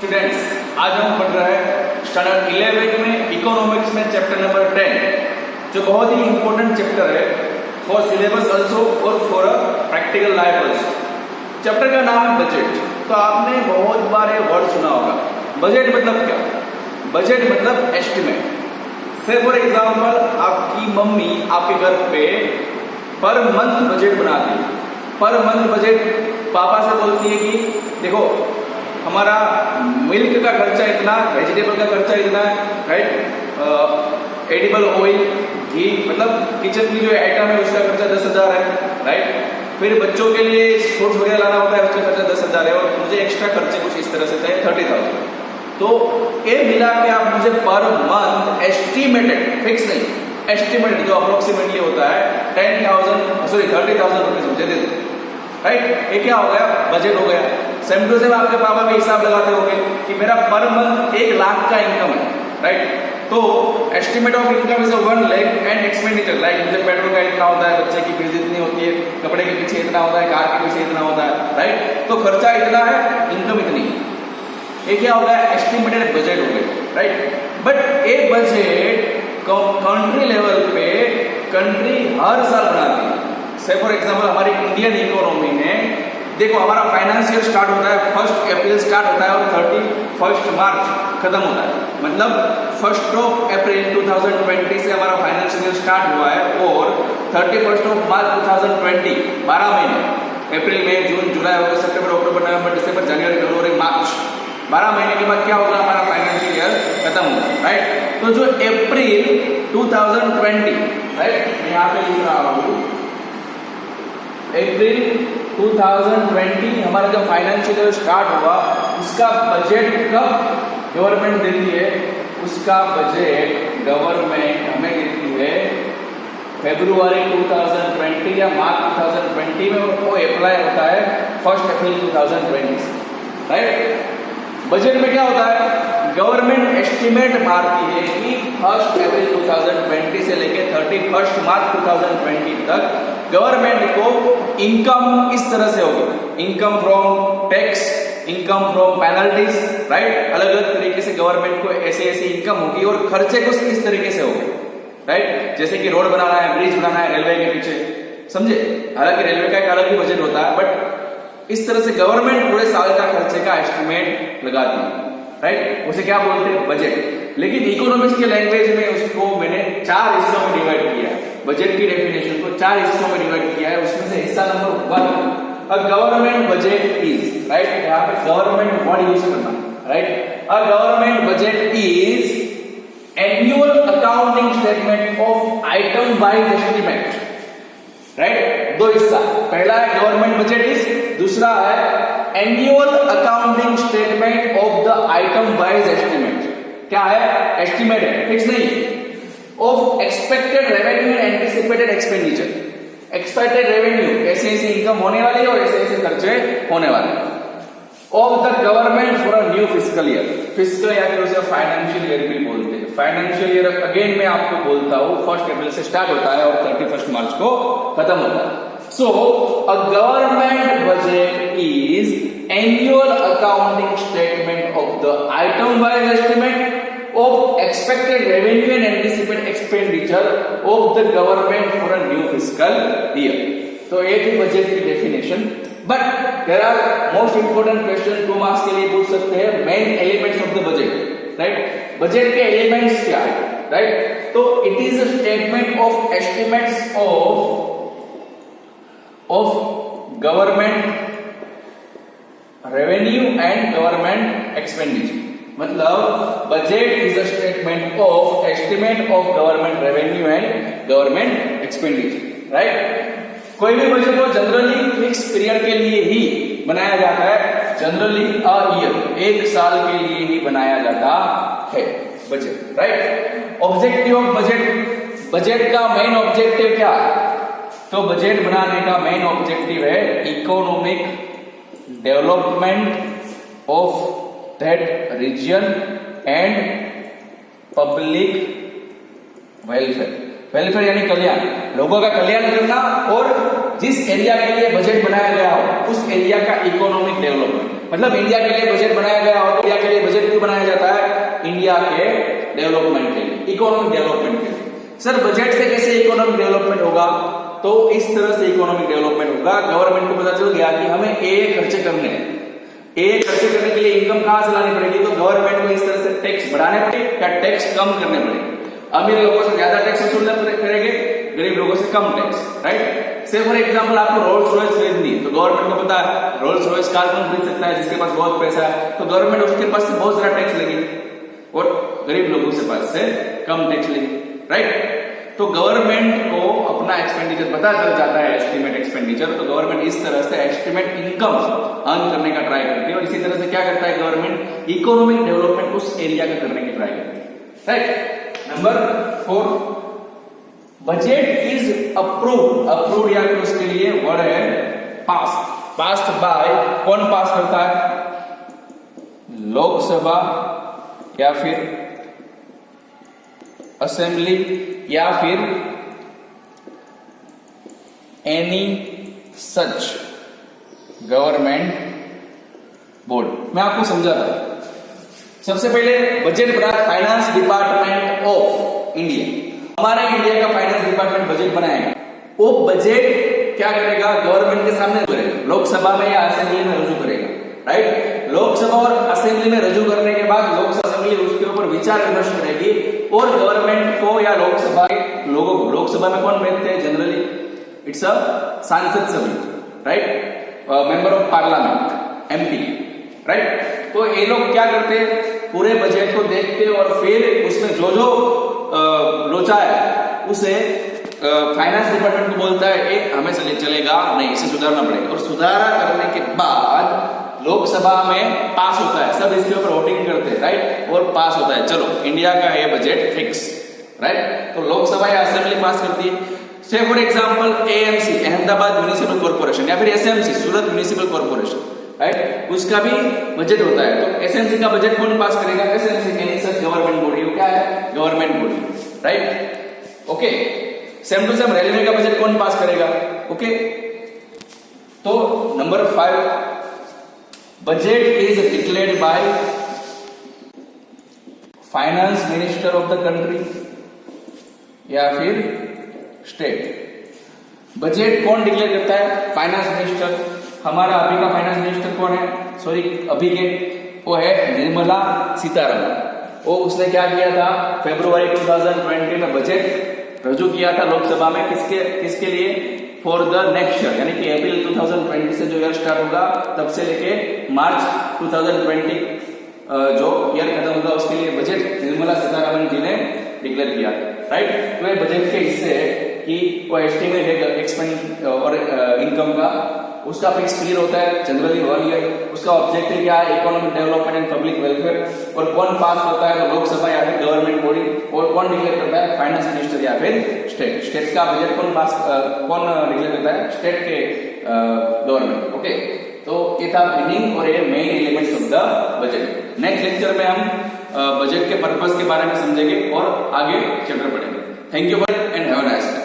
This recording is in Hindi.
स्टूडेंट्स, आज हम पढ़ रहे हैं स्टैंडर्ड 11 में इकोनॉमिक्स में चैप्टर नंबर 10, जो बहुत ही इंपॉर्टेंट चैप्टर है फॉर सिलेबस ऑल्सो और for a practical life also. Chapter का नाम है बजट। तो आपने बहुत बार ये वर्ड सुना होगा। बजट मतलब क्या? बजट मतलब एस्टिमेट। से फॉर एग्जाम्पल, आपकी मम्मी आपके घर पे पर मंथ बजट बनाती है। पर मंथ बजट पापा से बोलती है कि देखो हमारा मिल्क का खर्चा इतना, वेजिटेबल का खर्चा इतना है, राइट, एडिबल ऑयल, घी, मतलब किचन की जो आइटम है उसका खर्चा 10,000 है, राइट। फिर बच्चों के लिए फ्रूट्स वगैरह लाना होता है, उसका खर्चा 10,000 है, और मुझे एक्स्ट्रा खर्चे कुछ इस तरह से थे 30,000। तो ये मिला के आप मुझे पर मंथ एस्टिमेटेड, फिक्स नहीं, एस्टिमेटेड जो अप्रोक्सीमेटली होता है 30,000 रुपीज मुझे दे दो, राइट। ये क्या हो गया? बजट हो गया। सेम टू सेम आपके पापा भी हिसाब लगाते होंगे कि मेरा पर मंथ 1 लाख का इनकम है, राइट। तो estimate of income is 1 lakh and expenditure, like मुझे पेट्रोल का इतना होता है, बच्चे की फीस इतनी होती है, कपड़े के पीछे इतना होता है, कार के पीछे इतना होता है, राइट। तो खर्चा इतना है, इनकम इतनी। ये क्या हो गया? एस्टिमेटेड बजट हो गया, राइट। बट एक बजट कंट्री लेवल पे कंट्री हर साल बनाती है। से फॉर एग्जाम्पल, हमारी इंडियन इकोनॉमी में देखो, हमारा फाइनेंस ईयर स्टार्ट होता है 1 अप्रैल स्टार्ट होता है और 31 मार्च खत्म होता है। मतलब 1 अप्रैल 2020 से हमारा फाइनेंस ईयर स्टार्ट हुआ है और 31 मार्च 2020, 12 महीने, अप्रैल, मई, जून, जुलाई, अगस्त, सितंबर, अक्टूबर, नवंबर, दिसंबर, जनवरी, फरवरी, मार्च, 12 महीने के बाद क्या होगा? हमारा फाइनेंशियल ईयर खत्म होगा, राइट। तो जो अप्रैल 2020, राइट, मैं यहाँ पे लिख रहा हूँ अप्रैल 2020 हमारा जो फाइनेंशियल ईयर स्टार्ट हुआ, उसका बजट कब गवर्नमेंट देती है? उसका बजट गवर्नमेंट हमें देती है फरवरी 2020 या मार्च 2020 में, वो अप्लाई होता है 1 अप्रैल 2020, राइट। बजट में क्या होता है? गवर्नमेंट एस्टिमेट मारती है कि 1 अप्रैल 2020 से लेकर 31 मार्च 2020 तक गवर्नमेंट को इनकम इस तरह से होगी, income from tax, income from penalties, right. अलग अलग तरीके से गवर्नमेंट को ऐसे ऐसे इनकम होगी और खर्चे कुछ इस तरीके से होंगे, राइट। जैसे कि रोड बनाना है, ब्रिज बनाना है रेलवे के पीछे, समझे। हालांकि रेलवे का एक अलग ही बजट होता है, बट इस तरह से गवर्नमेंट पूरे साल का खर्चे का एस्टिमेट लगाती है, राइट। उसे क्या बोलते हैं? बजट। लेकिन इकोनॉमिक्स के लैंग्वेज में उसको मैंने 4 हिस्सों में डिवाइड किया है। बजट की डेफिनेशन को 4 हिस्सों में डिवाइड किया है। उसमें से हिस्सा number 1, a government budget is, right, यहाँ पे गवर्नमेंट वर्ड यूज करना, right. A government budget is annual accounting statement of item wise estimate, right. 2 हिस्सा, पहला है गवर्नमेंट बजट इज, दूसरा है annual accounting statement of the item wise estimate. क्या है? एस्टिमेट है, फिक्स नहीं, of expected revenue and anticipated expenditure. Expected revenue, ऐसे ऐसे इनकम होने वाली है और ऐसे ऐसे खर्चे होने वाले, of the government for a new physical year. Physical या फिर उसे फाइनेंशियल ईयर भी बोलते हैं। फाइनेंशियल ईयर अगेन मैं आपको बोलता हूं 1 अप्रैल से स्टार्ट होता है और 31 मार्च को खत्म होता है। So, a government budget is annual accounting statement of the item-wise estimate of expected revenue and anticipated expenditure of the government for a new fiscal year. तो ये थी बजट की definition. But there are most important question 2 marks के लिए पूछ सकते हैं, main elements of the budget, right. Budget के एलिमेंट्स क्या है, राइट। तो it is a statement of estimates of government revenue and government expenditure। मतलब budget is a statement of estimate of government revenue and government expenditure, right. कोई भी बजट को जनरली फिक्स पीरियड के लिए ही बनाया जाता है, जनरली अ ईयर, 1 साल के लिए ही बनाया जाता है budget, right. Objective of budget, budget का मेन ऑब्जेक्टिव क्या है? तो बजट बनाने का मेन ऑब्जेक्टिव है economic development of that region and public welfare. Welfare यानी कल्याण, लोगों का कल्याण करना, और जिस एरिया के लिए बजट बनाया गया हो उस एरिया का इकोनॉमिक डेवलपमेंट। मतलब इंडिया के लिए बजट बनाया गया हो तो इंडिया के लिए बनाया जाता है इंडिया के डेवलपमेंट के लिए, इकोनॉमिक डेवलपमेंट के लिए। सर बजट से कैसे इकोनॉमिक डेवलपमेंट होगा? तो इस तरह से इकोनॉमिक डेवलपमेंट होगा, गवर्नमेंट को पता चल गया कि हमें ए खर्चे करने हैं, ए खर्चे करने के लिए इनकम कहां से लानी पड़ेगी, तो गवर्नमेंट को इस तरह से टैक्स बढ़ाने पड़ेंगे या टैक्स कम करने पड़ेंगे। अमीर लोगों से ज्यादा टैक्स वसूलना करेंगे, गरीब लोगों से कम टैक्स, राइट। से फॉर एग्जांपल आपको रोल्स रॉयस खरीदनी है, तो गवर्नमेंट को पता है रोल्स रॉयस कार कौन खरीद सकता है, जिसके पास बहुत पैसा है, तो गवर्नमेंट उसके पास से बहुत सारा टैक्स लेगी और गरीब लोगों से पास से कम टैक्स लेगी, राइट। तो गवर्नमेंट को अपना एक्सपेंडिचर पता चल जाता है, एस्टिमेट एक्सपेंडिचर, तो गवर्नमेंट इस तरह से एस्टिमेट इनकम अर्न करने का ट्राई करती है और इसी तरह से क्या करता है गवर्नमेंट, इकोनॉमिक डेवलपमेंट उस एरिया का करने की ट्राई करती है, right. Number 4, budget is approved, approved या फिर उसके लिए वर्ड है पास, पास्ड बाय, कौन पास करता है, लोकसभा या फिर असेंबली या फिर एनी सच गवर्नमेंट बोर्ड। मैं आपको समझाता हूं। सबसे पहले बजट बना फाइनेंस डिपार्टमेंट ऑफ इंडिया, हमारे इंडिया का फाइनेंस डिपार्टमेंट बजट बनाएगा। वो बजट क्या करेगा, गवर्नमेंट के सामने करेगा, लोकसभा में या असेंबली में रजू करेगा, राइट। लोकसभा और असेंबली में रजू करने के बाद लोकसभा असेंबली उसके ऊपर विचार विमर्श करेगी और गवर्नमेंट को या लोकसभा के लोगों को, लोकसभा में कौन बैठते हैं जनरली, इट्स अ सांसद सभी, right, member of parliament, MP, right. तो ये लोग क्या करते हैं, पूरे बजट को देखते और फिर उसमें जो जो लोचा है उसे फाइनेंस डिपार्टमेंट को बोलता है ये हमें चलेगा नहीं, इसे सुधारना पड़ेगा, और सुधारा करने के बाद लोकसभा में पास होता है, सब इसके ऊपर वोटिंग करते हैं, राइट, और पास होता है, चलो इंडिया का ये बजट फिक्स, राइट। तो लोकसभा या असेंबली पास करती है। से for example AMC, Ahmedabad municipal corporation, या फिर एसएमसी, सूरत म्युनिसिपल कॉर्पोरेशन, राइट, उसका भी बजट होता है। तो एसएमसी का बजट कौन पास करेगा, SMC any such government body, क्या है, government body, right, okay. Same to same railway का बजट कौन पास करेगा, ओके। तो number 5, budget is declared by finance minister of the country या फिर स्टेट। बजट कौन डिक्लेयर करता है, फाइनेंस मिनिस्टर। हमारा अभी का फाइनेंस मिनिस्टर कौन है, सॉरी अभी के, वो है निर्मला सीतारमण। वो उसने क्या किया था, फरवरी 2020 में बजट रजू किया था लोकसभा में, किसके लिए, फॉर द नेक्स्ट ईयर, यानी कि अप्रैल 2020 से जो ईयर स्टार्ट होगा तब से लेके मार्च 2020 जो ईयर खत्म होगा उसके लिए बजट निर्मला सीतारमण जी ने डिक्लेयर किया, राइट। तो ये बजट के हिस्से है कि वो एस्टिमेट है एक्सपेंड और इनकम का, उसका फिक्स पीरियड होता है जनरली 1 ईयर, उसका ऑब्जेक्टिव क्या है, economic development and public welfare, और कौन पास होता है, तो लोकसभा या फिर गवर्नमेंट बॉडी, और कौन डिक्लेयर करता है, फाइनेंस मिनिस्टर या फिर स्टेट। स्टेट का बजट कौन डिक्लेयर करता है, स्टेट के गवर्नमेंट, ओके। तो ये था बिगिनिंग और ये main elements of the budget. Next lecture में हम बजट के पर्पस के बारे में समझेंगे और आगे चैप्टर पढ़ेंगे। Thank you and have a nice day.